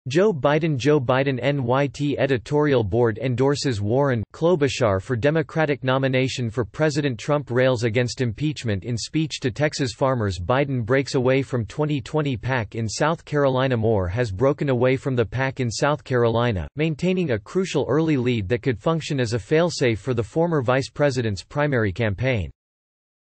Joe Biden NYT editorial board endorses Warren Klobuchar for Democratic nomination for President Trump. Rails against impeachment in speech to Texas farmers. Biden breaks away from 2020 pack in South Carolina. Moore has broken away from the pack in South Carolina, maintaining a crucial early lead that could function as a failsafe for the former vice president's primary campaign.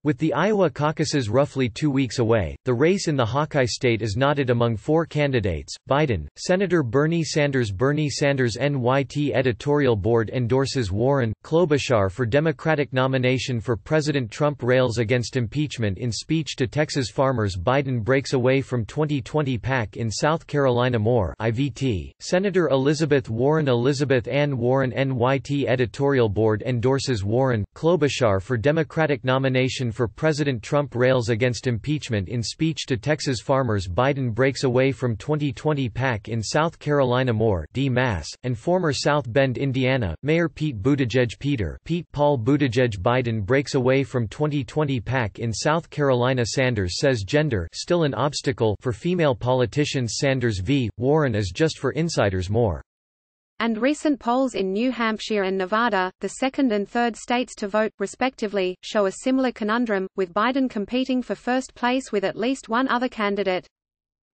With the Iowa caucuses roughly 2 weeks away, the race in the Hawkeye State is knotted among 4 candidates. Biden, Senator Bernie Sanders NYT editorial board endorses Warren Klobuchar for Democratic nomination for President Trump. Rails against impeachment in speech to Texas farmers. Biden breaks away from 2020 pack in South Carolina. Moore IVT, Senator Elizabeth Warren NYT editorial board endorses Warren Klobuchar for Democratic nomination for President Trump. Rails against impeachment in speech to Texas farmers. Biden breaks away from 2020 pack in South Carolina. Moore D-Mass, and former South Bend, Indiana, Mayor Pete Buttigieg Peter Paul Buttigieg. Biden breaks away from 2020 pack in South Carolina. Sanders says gender still an obstacle for female politicians. Sanders v. Warren is just for insiders. Moore and recent polls in New Hampshire and Nevada, the second and third states to vote, respectively, show a similar conundrum, with Biden competing for first place with at least one other candidate.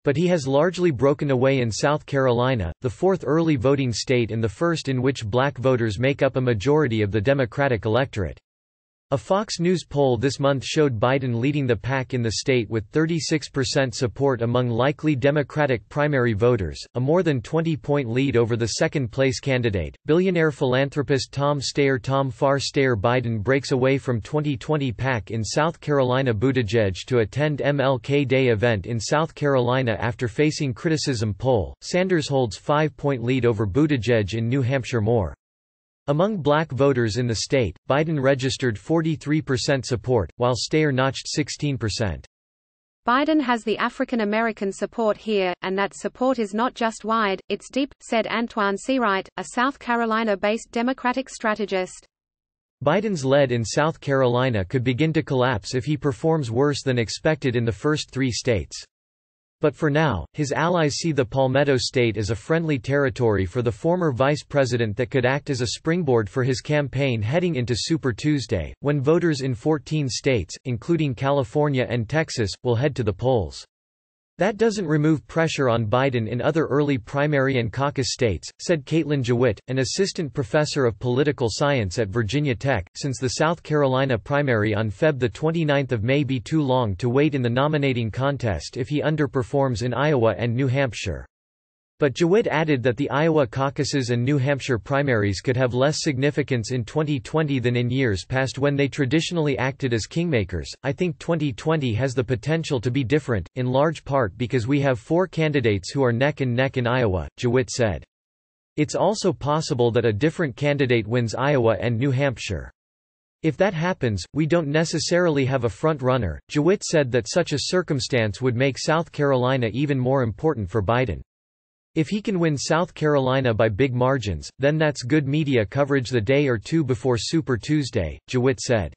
But he has largely broken away in South Carolina, the fourth early voting state and the first in which black voters make up a majority of the Democratic electorate. A Fox News poll this month showed Biden leading the pack in the state with 36% support among likely Democratic primary voters, a more than 20-point lead over the second-place candidate, billionaire philanthropist Tom Farr Steyer. Biden breaks away from 2020 pack in South Carolina. Buttigieg to attend MLK Day event in South Carolina after facing criticism. Poll, Sanders holds 5-point lead over Buttigieg in New Hampshire. Moore among black voters in the state, Biden registered 43% support, while Steyer notched 16%. Biden has the African American support here, and that support is not just wide, it's deep, said Antoine Seawright, a South Carolina-based Democratic strategist. Biden's lead in South Carolina could begin to collapse if he performs worse than expected in the first 3 states. But for now, his allies see the Palmetto State as a friendly territory for the former vice president that could act as a springboard for his campaign heading into Super Tuesday, when voters in 14 states, including California and Texas, will head to the polls. That doesn't remove pressure on Biden in other early primary and caucus states, said Caitlin Jewitt, an assistant professor of political science at Virginia Tech, since the South Carolina primary on Feb. 29 may be too long to wait in the nominating contest if he underperforms in Iowa and New Hampshire. But Jewitt added that the Iowa caucuses and New Hampshire primaries could have less significance in 2020 than in years past when they traditionally acted as kingmakers. I think 2020 has the potential to be different, in large part because we have 4 candidates who are neck and neck in Iowa, Jewitt said. It's also possible that a different candidate wins Iowa and New Hampshire. If that happens, we don't necessarily have a front-runner. Jewitt said that such a circumstance would make South Carolina even more important for Biden. If he can win South Carolina by big margins, then that's good media coverage the day or two before Super Tuesday, Jewitt said.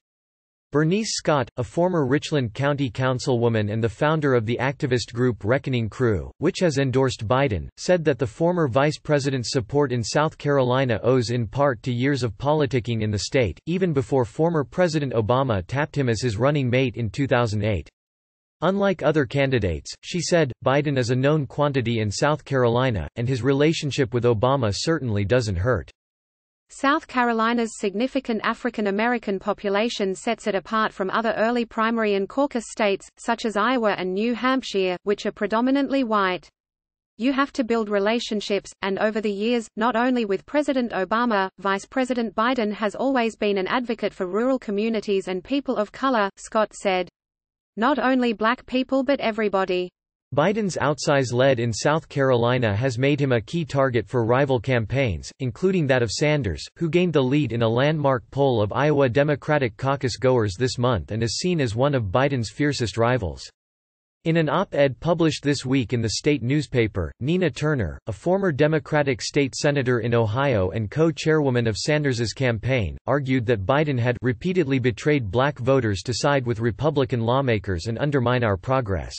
Bernice Scott, a former Richland County councilwoman and the founder of the activist group Reckoning Crew, which has endorsed Biden, said that the former vice president's support in South Carolina owes in part to years of politicking in the state, even before former President Obama tapped him as his running mate in 2008. Unlike other candidates, she said, Biden is a known quantity in South Carolina, and his relationship with Obama certainly doesn't hurt. South Carolina's significant African American population sets it apart from other early primary and caucus states, such as Iowa and New Hampshire, which are predominantly white. You have to build relationships, and over the years, not only with President Obama, Vice President Biden has always been an advocate for rural communities and people of color, Scott said. Not only black people but everybody. Biden's outsize lead in South Carolina has made him a key target for rival campaigns, including that of Sanders, who gained the lead in a landmark poll of Iowa Democratic caucus goers this month and is seen as one of Biden's fiercest rivals. In an op-ed published this week in the state newspaper, Nina Turner, a former Democratic state senator in Ohio and co-chairwoman of Sanders's campaign, argued that Biden had repeatedly betrayed black voters to side with Republican lawmakers and undermine our progress.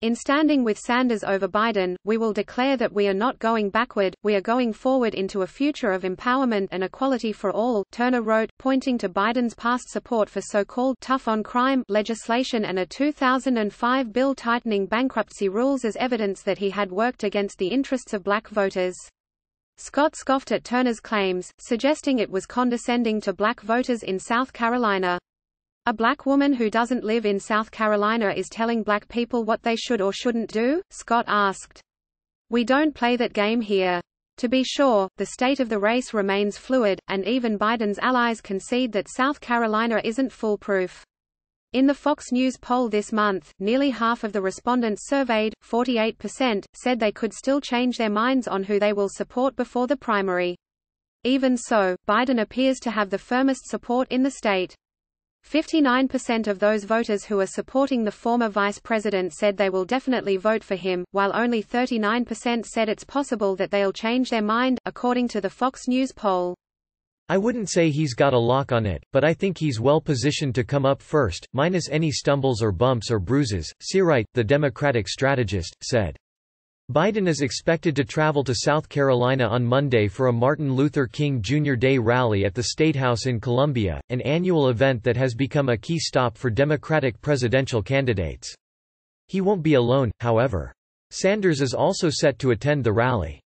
In standing with Sanders over Biden, we will declare that we are not going backward, we are going forward into a future of empowerment and equality for all, Turner wrote, pointing to Biden's past support for so-called tough on crime legislation and a 2005 bill tightening bankruptcy rules as evidence that he had worked against the interests of black voters. Scott scoffed at Turner's claims, suggesting it was condescending to black voters in South Carolina. A black woman who doesn't live in South Carolina is telling black people what they should or shouldn't do? Scott asked. We don't play that game here. To be sure, the state of the race remains fluid, and even Biden's allies concede that South Carolina isn't foolproof. In the Fox News poll this month, nearly half of the respondents surveyed, 48%, said they could still change their minds on who they will support before the primary. Even so, Biden appears to have the firmest support in the state. 59% of those voters who are supporting the former vice president said they will definitely vote for him, while only 39% said it's possible that they'll change their mind, according to the Fox News poll. I wouldn't say he's got a lock on it, but I think he's well positioned to come up first, minus any stumbles or bumps or bruises, Searight, the Democratic strategist, said. Biden is expected to travel to South Carolina on Monday for a Martin Luther King Jr. Day rally at the Statehouse in Columbia, an annual event that has become a key stop for Democratic presidential candidates. He won't be alone, however. Sanders is also set to attend the rally.